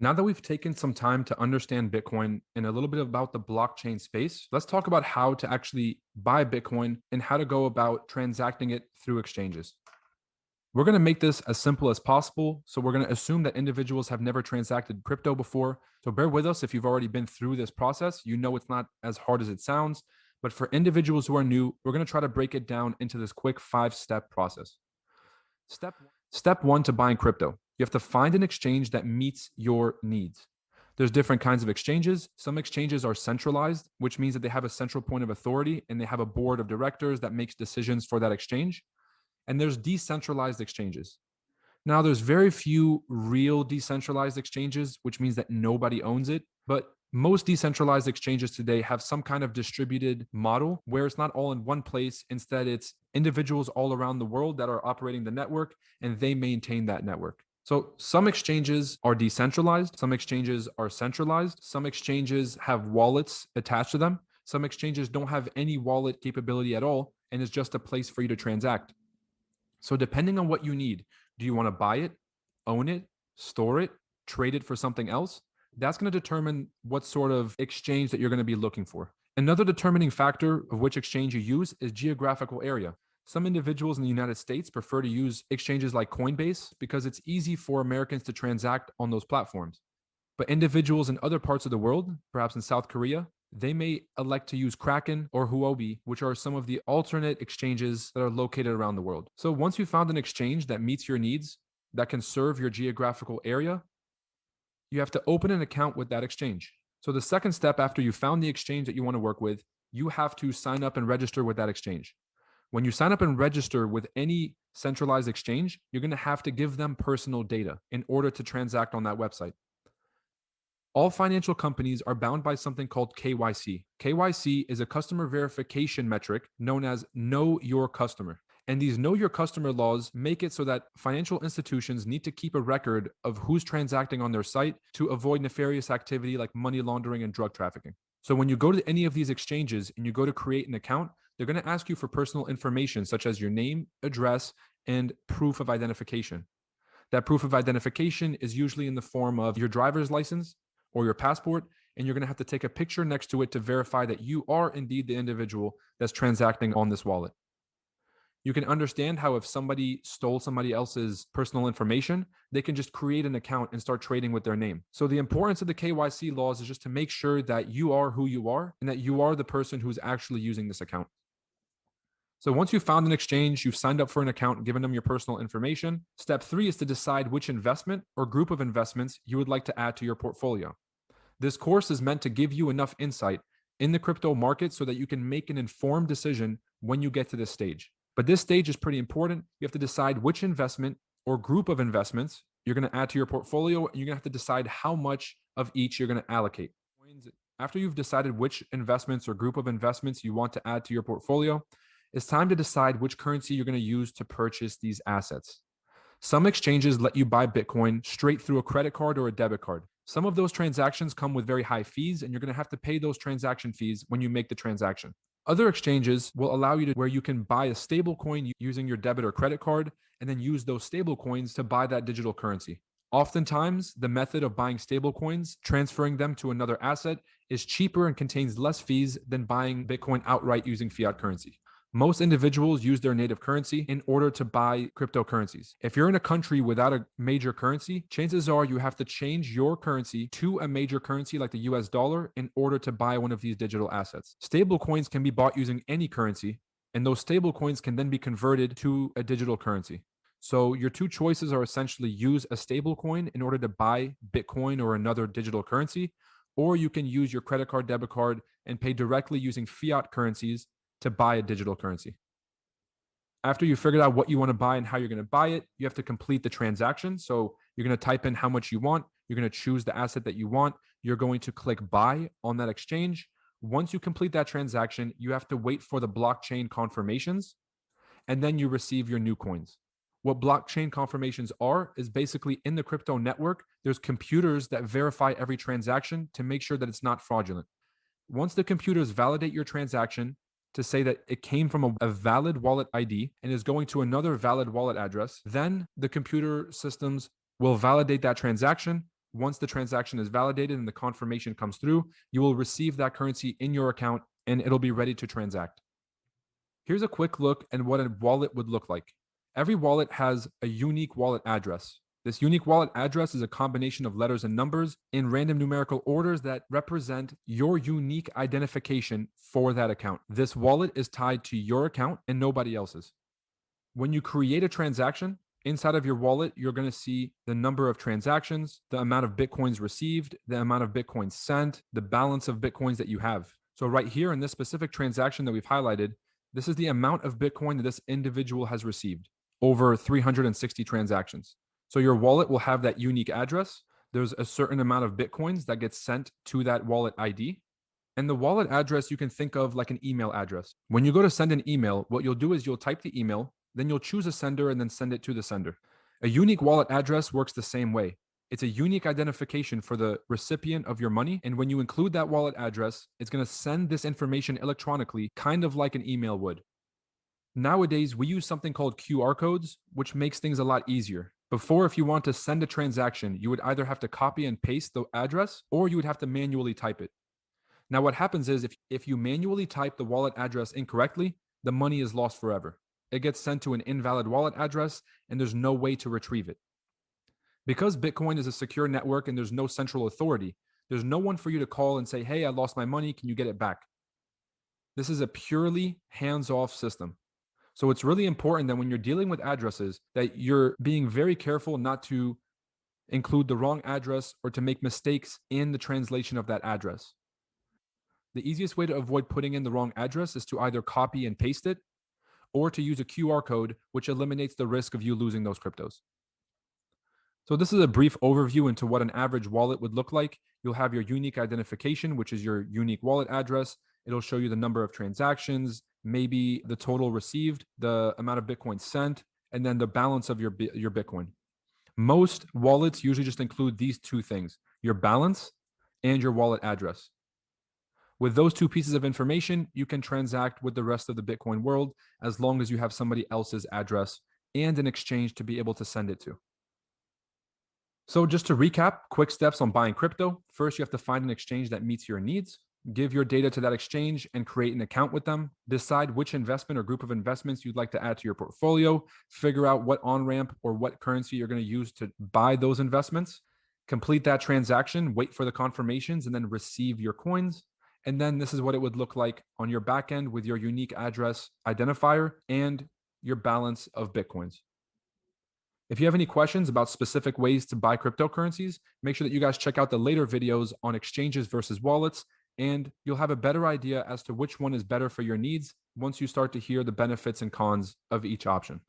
Now that we've taken some time to understand Bitcoin and a little bit about the blockchain space, let's talk about how to actually buy Bitcoin and how to go about transacting it through exchanges. We're going to make this as simple as possible. So, we're going to assume that individuals have never transacted crypto before. So, bear with us if you've already been through this process. You know it's not as hard as it sounds. But for individuals who are new, we're going to try to break it down into this quick 5 step process. Step one to buying crypto. You have to find an exchange that meets your needs. There's different kinds of exchanges. Some exchanges are centralized, which means that they have a central point of authority and they have a board of directors that makes decisions for that exchange. And there's decentralized exchanges. Now, there's very few real decentralized exchanges, which means that nobody owns it. But most decentralized exchanges today have some kind of distributed model where it's not all in one place. Instead, it's individuals all around the world that are operating the network and they maintain that network. So some exchanges are decentralized, some exchanges are centralized, some exchanges have wallets attached to them, some exchanges don't have any wallet capability at all, and it's just a place for you to transact. So, depending on what you need, do you want to buy it, own it, store it, trade it for something else? That's going to determine what sort of exchange that you're going to be looking for. Another determining factor of which exchange you use is geographical area. Some individuals in the United States prefer to use exchanges like Coinbase because it's easy for Americans to transact on those platforms. But individuals in other parts of the world, perhaps in South Korea, they may elect to use Kraken or Huobi, which are some of the alternate exchanges that are located around the world. So once you found an exchange that meets your needs, that can serve your geographical area, you have to open an account with that exchange. So the second step after you found the exchange that you want to work with, you have to sign up and register with that exchange. When you sign up and register with any centralized exchange, you're going to have to give them personal data in order to transact on that website. All financial companies are bound by something called KYC. KYC is a customer verification metric known as Know Your Customer. And these Know Your Customer laws make it so that financial institutions need to keep a record of who's transacting on their site to avoid nefarious activity like money laundering and drug trafficking. So when you go to any of these exchanges and you go to create an account, they're going to ask you for personal information such as your name, address, and proof of identification. That proof of identification is usually in the form of your driver's license or your passport, and you're going to have to take a picture next to it to verify that you are indeed the individual that's transacting on this wallet. You can understand how if somebody stole somebody else's personal information, they can just create an account and start trading with their name. So the importance of the KYC laws is just to make sure that you are who you are and that you are the person who's actually using this account. So once you've found an exchange, you've signed up for an account, given them your personal information. Step three is to decide which investment or group of investments you would like to add to your portfolio. This course is meant to give you enough insight in the crypto market so that you can make an informed decision when you get to this stage. But this stage is pretty important. You have to decide which investment or group of investments you're going to add to your portfolio, and you're going to have to decide how much of each you're going to allocate. After you've decided which investments or group of investments you want to add to your portfolio, it's time to decide which currency you're going to use to purchase these assets. Some exchanges let you buy Bitcoin straight through a credit card or a debit card. Some of those transactions come with very high fees, and you're going to have to pay those transaction fees when you make the transaction. Other exchanges will allow you to where you can buy a stable coin using your debit or credit card and then use those stable coins to buy that digital currency. Oftentimes, the method of buying stable coins, transferring them to another asset, is cheaper and contains less fees than buying Bitcoin outright using fiat currency. Most individuals use their native currency in order to buy cryptocurrencies. If you're in a country without a major currency, chances are you have to change your currency to a major currency like the US dollar in order to buy one of these digital assets. Stable coins can be bought using any currency, and those stable coins can then be converted to a digital currency. So your two choices are essentially use a stable coin in order to buy Bitcoin or another digital currency, or you can use your credit card, debit card, and pay directly using fiat currencies to buy a digital currency. After you figured out what you want to buy and how you're going to buy it, you have to complete the transaction. So you're going to type in how much you want. You're going to choose the asset that you want. You're going to click buy on that exchange. Once you complete that transaction, you have to wait for the blockchain confirmations, and then you receive your new coins. What blockchain confirmations are is basically in the crypto network, there's computers that verify every transaction to make sure that it's not fraudulent. Once the computers validate your transaction to say that it came from a valid wallet ID and is going to another valid wallet address, then the computer systems will validate that transaction, Once the transaction is validated and the confirmation comes through, you will receive that currency in your account and it'll be ready to transact. Here's a quick look at what a wallet would look like. Every wallet has a unique wallet address. This unique wallet address is a combination of letters and numbers in random numerical orders that represent your unique identification for that account. This wallet is tied to your account and nobody else's. When you create a transaction, inside of your wallet, you're going to see the number of transactions, the amount of Bitcoins received, the amount of Bitcoins sent, the balance of Bitcoins that you have. So right here in this specific transaction that we've highlighted, this is the amount of Bitcoin that this individual has received over 360 transactions. So your wallet will have that unique address. There's a certain amount of Bitcoins that gets sent to that wallet ID. And the wallet address you can think of like an email address. When you go to send an email, what you'll do is you'll type the email, then you'll choose a sender and then send it to the sender. A unique wallet address works the same way. It's a unique identification for the recipient of your money. And when you include that wallet address, it's going to send this information electronically, kind of like an email would. Nowadays, we use something called QR codes, which makes things a lot easier. Before, if you want to send a transaction, you would either have to copy and paste the address or you would have to manually type it. Now, what happens is if you manually type the wallet address incorrectly, the money is lost forever. It gets sent to an invalid wallet address and there's no way to retrieve it. Because Bitcoin is a secure network and there's no central authority, there's no one for you to call and say, hey, I lost my money. Can you get it back? This is a purely hands-off system. So it's really important that when you're dealing with addresses, that you're being very careful not to include the wrong address or to make mistakes in the translation of that address. The easiest way to avoid putting in the wrong address is to either copy and paste it or to use a QR code, which eliminates the risk of you losing those cryptos. So this is a brief overview into what an average wallet would look like. You'll have your unique identification, which is your unique wallet address. It'll show you the number of transactions, maybe the total received, the amount of Bitcoin sent, and then the balance of your Bitcoin. Most wallets usually just include these two things, your balance and your wallet address. With those two pieces of information, you can transact with the rest of the Bitcoin world as long as you have somebody else's address and an exchange to be able to send it to. So just to recap, quick steps on buying crypto. First, you have to find an exchange that meets your needs. Give your data to that exchange and create an account with them. Decide which investment or group of investments you'd like to add to your portfolio. Figure out what on-ramp or what currency you're going to use to buy those investments. Complete that transaction, wait for the confirmations, and then receive your coins. And then this is what it would look like on your backend with your unique address identifier and your balance of Bitcoins. If you have any questions about specific ways to buy cryptocurrencies, make sure that you guys check out the later videos on exchanges versus wallets, and you'll have a better idea as to which one is better for your needs once you start to hear the benefits and cons of each option.